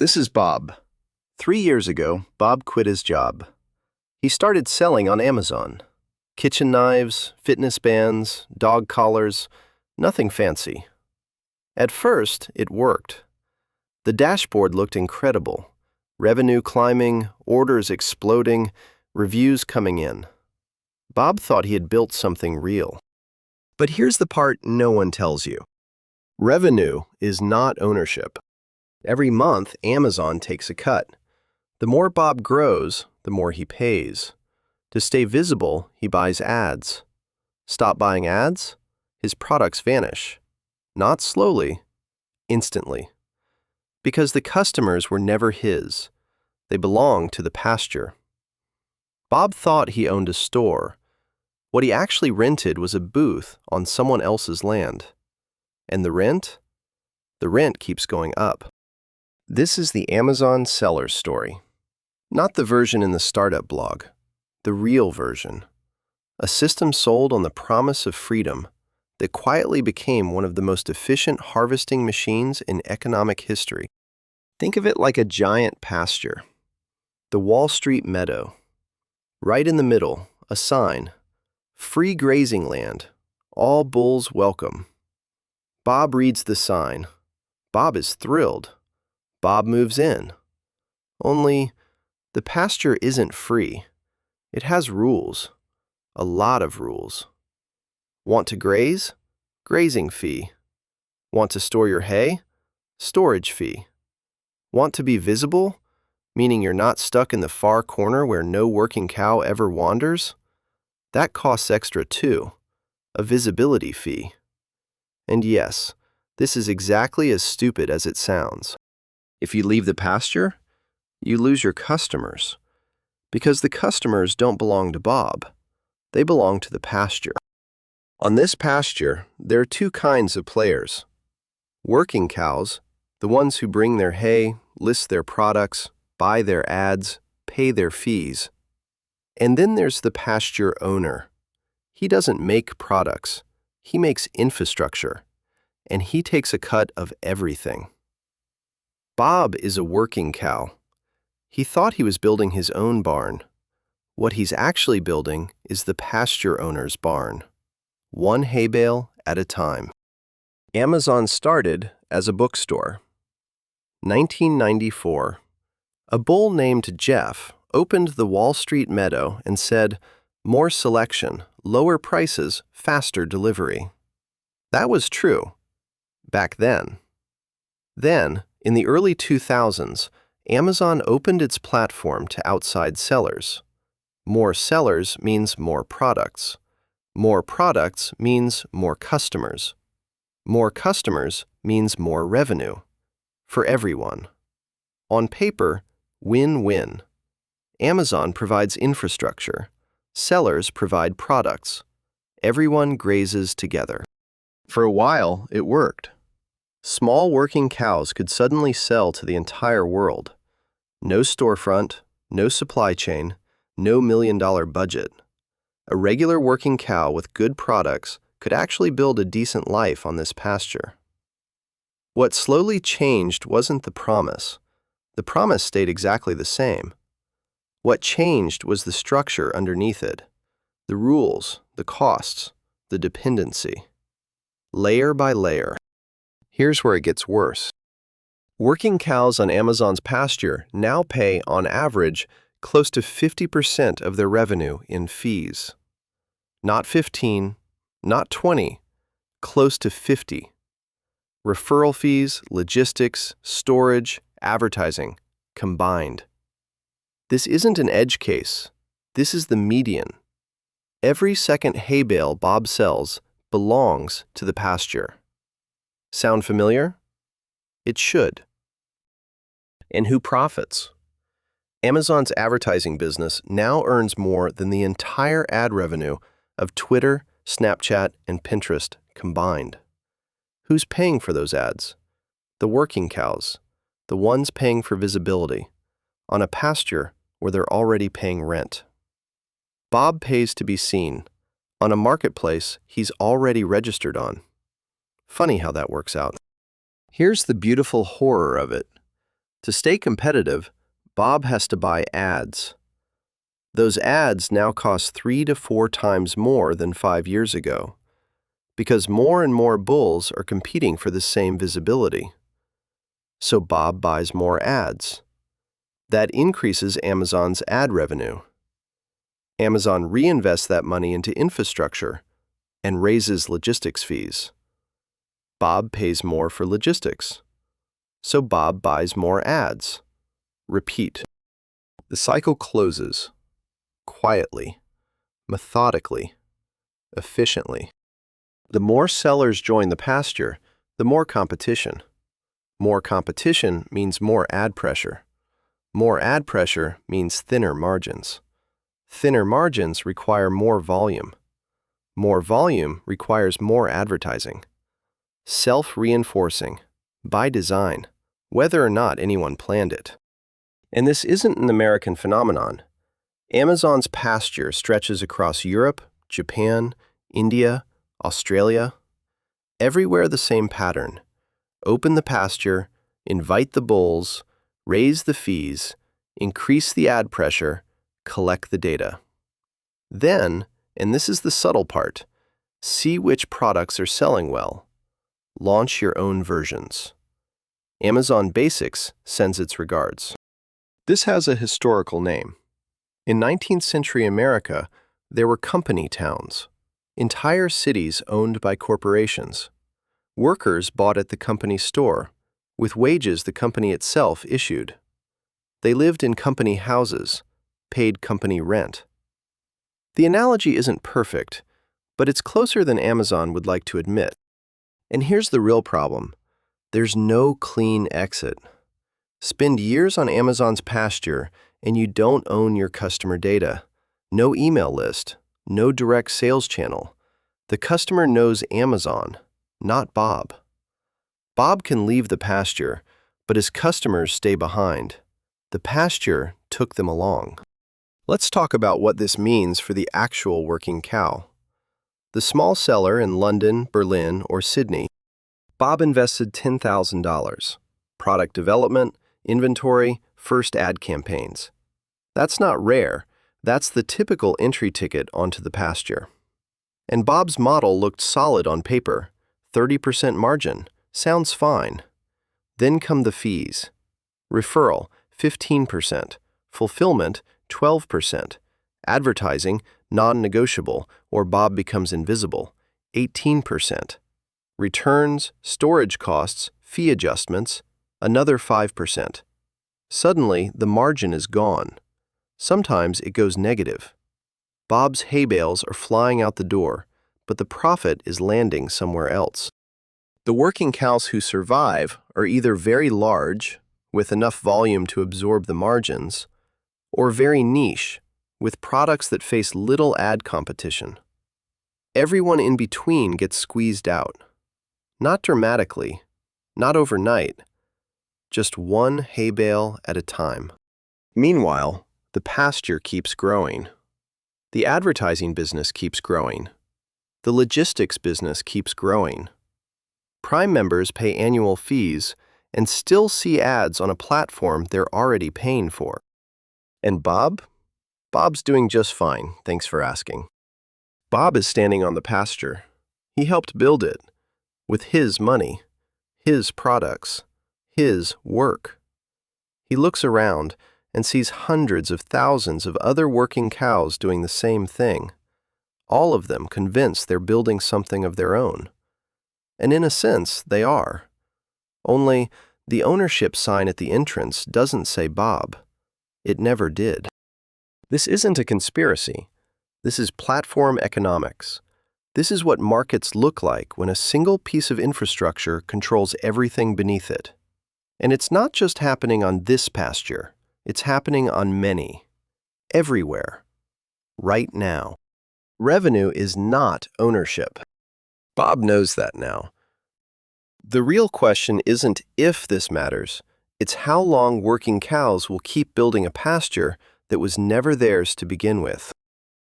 This is Bob. 3 years ago, Bob quit his job. He started selling on Amazon. Kitchen knives, fitness bands, dog collars, nothing fancy. At first, it worked. The dashboard looked incredible. Revenue climbing, orders exploding, reviews coming in. Bob thought he had built something real. But here's the part no one tells you. Revenue is not ownership. Every month, Amazon takes a cut. The more Bob grows, the more he pays. To stay visible, he buys ads. Stop buying ads? His products vanish. Not slowly, instantly. Because the customers were never his. They belonged to the pasture. Bob thought he owned a store. What he actually rented was a booth on someone else's land. And the rent? The rent keeps going up. This is the Amazon seller's story. Not the version in the startup blog. The real version. A system sold on the promise of freedom that quietly became one of the most efficient harvesting machines in economic history. Think of it like a giant pasture. The Wall Street Meadow. Right in the middle, a sign. Free grazing land. All bulls welcome. Bob reads the sign. Bob is thrilled. Bob moves in. Only, the pasture isn't free. It has rules. A lot of rules. Want to graze? Grazing fee. Want to store your hay? Storage fee. Want to be visible? Meaning you're not stuck in the far corner where no working cow ever wanders? That costs extra too. A visibility fee. And yes, this is exactly as stupid as it sounds. If you leave the pasture, you lose your customers. Because the customers don't belong to Bob. They belong to the pasture. On this pasture, there are two kinds of players. Working cows, the ones who bring their hay, list their products, buy their ads, pay their fees. And then there's the pasture owner. He doesn't make products. He makes infrastructure. And he takes a cut of everything. Bob is a working cow. He thought he was building his own barn. What he's actually building is the pasture owner's barn. One hay bale at a time. Amazon started as a bookstore. 1994. A bull named Jeff opened the Wall Street Meadow and said, "More selection, lower prices, faster delivery." That was true. Back then. Then, in the early 2000s, Amazon opened its platform to outside sellers. More sellers means more products. More products means more customers. More customers means more revenue. For everyone. On paper, win-win. Amazon provides infrastructure. Sellers provide products. Everyone grazes together. For a while, it worked. Small working cows could suddenly sell to the entire world. No storefront, no supply chain, no million-dollar budget. A regular working cow with good products could actually build a decent life on this pasture. What slowly changed wasn't the promise. The promise stayed exactly the same. What changed was the structure underneath it. The rules, the costs, the dependency. Layer by layer. Here's where it gets worse. Working cows on Amazon's pasture now pay, on average, close to 50% of their revenue in fees. Not 15, not 20, close to 50. Referral fees, logistics, storage, advertising, combined. This isn't an edge case. This is the median. Every second hay bale Bob sells belongs to the pasture. Sound familiar? It should. And who profits? Amazon's advertising business now earns more than the entire ad revenue of Twitter, Snapchat, and Pinterest combined. Who's paying for those ads? The working cows, the ones paying for visibility, on a pasture where they're already paying rent. Bob pays to be seen, on a marketplace he's already registered on. Funny how that works out. Here's the beautiful horror of it. To stay competitive, Bob has to buy ads. Those ads now cost 3 to 4 times more than 5 years ago, because more and more bulls are competing for the same visibility. So Bob buys more ads. That increases Amazon's ad revenue. Amazon reinvests that money into infrastructure and raises logistics fees. Bob pays more for logistics. So Bob buys more ads. Repeat. The cycle closes quietly, methodically, efficiently. The more sellers join the pasture, the more competition. More competition means more ad pressure. More ad pressure means thinner margins. Thinner margins require more volume. More volume requires more advertising. Self-reinforcing, by design, whether or not anyone planned it. And this isn't an American phenomenon. Amazon's pasture stretches across Europe, Japan, India, Australia. Everywhere the same pattern. Open the pasture, invite the bulls, raise the fees, increase the ad pressure, collect the data. Then, and this is the subtle part, see which products are selling well. Launch your own versions. Amazon Basics sends its regards. This has a historical name. In 19th century America, there were company towns, entire cities owned by corporations. Workers bought at the company store, with wages the company itself issued. They lived in company houses, paid company rent. The analogy isn't perfect, but it's closer than Amazon would like to admit. And here's the real problem. There's no clean exit. Spend years on Amazon's pasture and you don't own your customer data. No email list, no direct sales channel. The customer knows Amazon, not Bob. Bob can leave the pasture, but his customers stay behind. The pasture took them along. Let's talk about what this means for the actual working cow. The small seller in London, Berlin, or Sydney. Bob invested $10,000. Product development, inventory, first ad campaigns. That's not rare. That's the typical entry ticket onto the pasture. And Bob's model looked solid on paper. 30% margin. Sounds fine. Then come the fees. Referral, 15%. Fulfillment, 12%. Advertising, non-negotiable, or Bob becomes invisible, 18%. Returns, storage costs, fee adjustments, another 5%. Suddenly, the margin is gone. Sometimes it goes negative. Bob's hay bales are flying out the door, but the profit is landing somewhere else. The working cows who survive are either very large, with enough volume to absorb the margins, or very niche, with products that face little ad competition. Everyone in between gets squeezed out. Not dramatically, not overnight, just one hay bale at a time. Meanwhile, the pasture keeps growing. The advertising business keeps growing. The logistics business keeps growing. Prime members pay annual fees and still see ads on a platform they're already paying for. And Bob? Bob's doing just fine, thanks for asking. Bob is standing on the pasture. He helped build it, with his money, his products, his work. He looks around and sees hundreds of thousands of other working cows doing the same thing, all of them convinced they're building something of their own. And in a sense, they are. Only the ownership sign at the entrance doesn't say Bob. It never did. This isn't a conspiracy. This is platform economics. This is what markets look like when a single piece of infrastructure controls everything beneath it. And it's not just happening on this pasture. It's happening on many. Everywhere. Right now. Revenue is not ownership. Bob knows that now. The real question isn't if this matters. It's how long working cows will keep building a pasture that was never theirs to begin with.